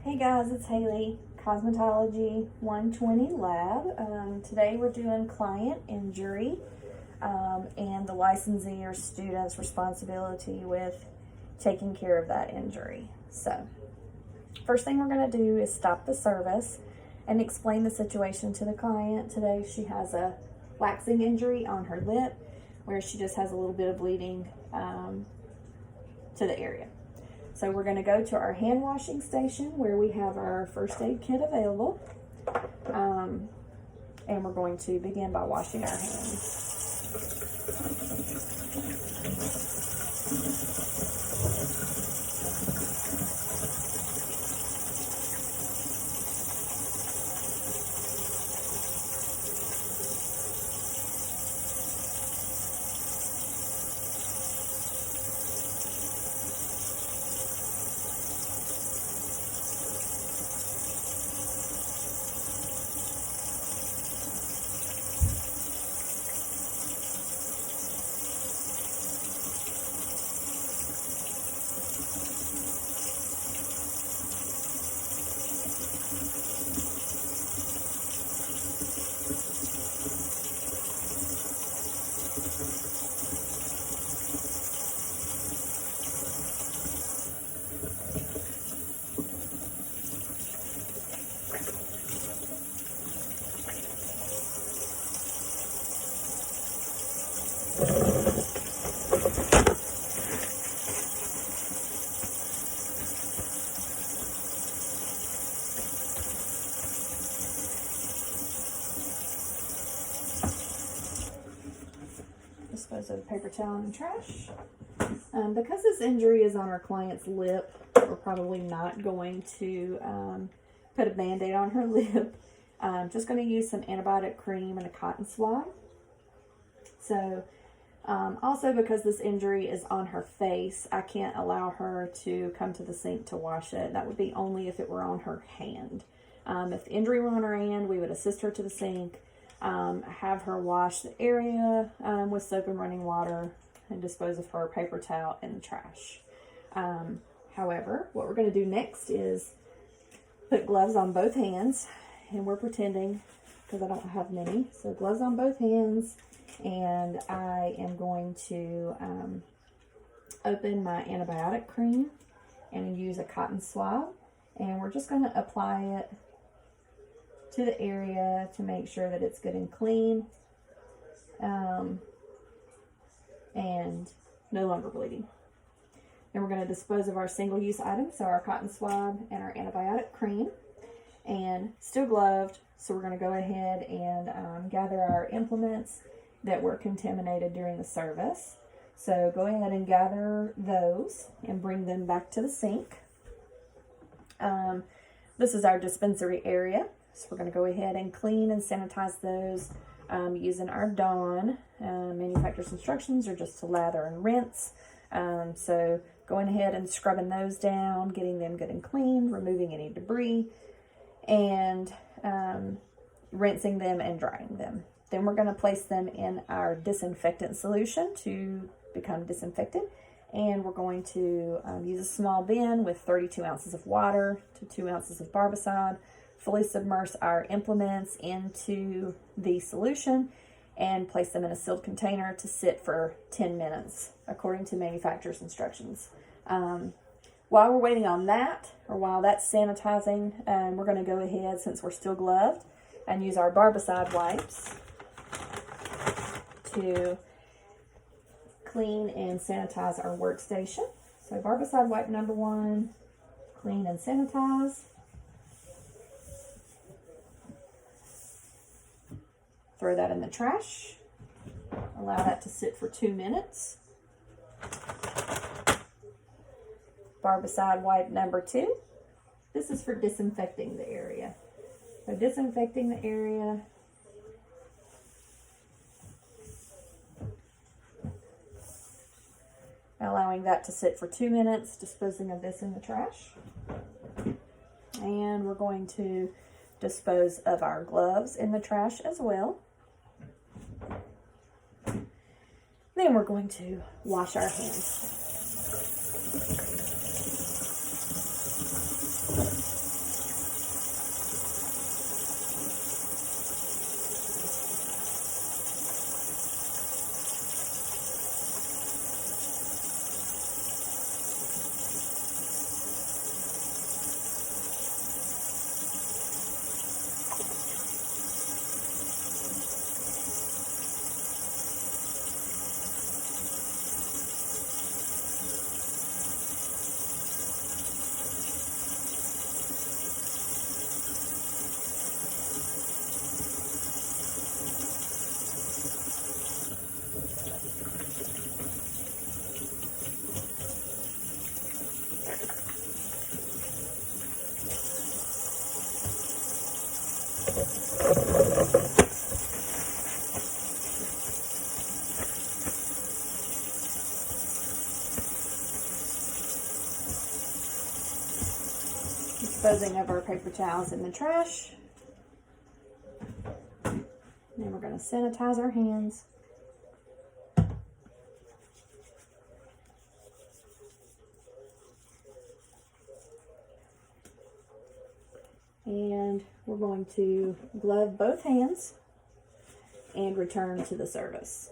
Hey guys, it's Haley, Cosmetology 120 Lab. Today we're doing client injury and the licensee or student's responsibility with taking care of that injury. So, first thing we're going to do is stop the service and explain the situation to the client. Today she has a waxing injury on her lip where she just has a little bit of bleeding to the area. So we're going to go to our hand washing station where we have our first aid kit available. And we're going to begin by washing our hands. Dispose of the paper towel in the trash. Because this injury is on our client's lip, we're probably not going to put a band-aid on her lip. Just going to use some antibiotic cream and a cotton swab. So, also because this injury is on her face, I can't allow her to come to the sink to wash it. That would be only if it were on her hand. If the injury were on her hand, we would assist her to the sink, have her wash the area with soap and running water, and dispose of her paper towel in the trash. However, what we're going to do next is put gloves on both hands, and we're pretending because I don't have many. So gloves on both hands, and I am going to open my antibiotic cream and use a cotton swab, and we're just going to apply it to the area to make sure that it's good and clean and no longer bleeding. Then we're going to dispose of our single-use items, so our cotton swab and our antibiotic cream, and still gloved. So we're going to go ahead and gather our implements that were contaminated during the service. So go ahead and gather those and bring them back to the sink. This is our dispensary area. So we're going to go ahead and clean and sanitize those using our Dawn. Manufacturer's instructions are just to lather and rinse. So going ahead and scrubbing those down, getting them good and clean, removing any debris, and rinsing them and drying them. Then we're going to place them in our disinfectant solution to become disinfected. And we're going to use a small bin with 32 ounces of water to 2 ounces of barbicide, fully submerge our implements into the solution, and place them in a sealed container to sit for 10 minutes, according to manufacturer's instructions. While we're waiting on that, or while that's sanitizing, we're going to go ahead, since we're still gloved, and use our barbicide wipes to clean and sanitize our workstation. So barbicide wipe number 1, clean and sanitize. Throw that in the trash. Allow that to sit for 2 minutes. Barbicide wipe number 2. This is for disinfecting the area. So disinfecting the area. Allowing that to sit for 2 minutes, disposing of this in the trash. And we're going to dispose of our gloves in the trash as well. Then we're going to wash our hands. disposing of our paper towels in the trash. Then we're going to sanitize our hands. And we're going to glove both hands and return to the service.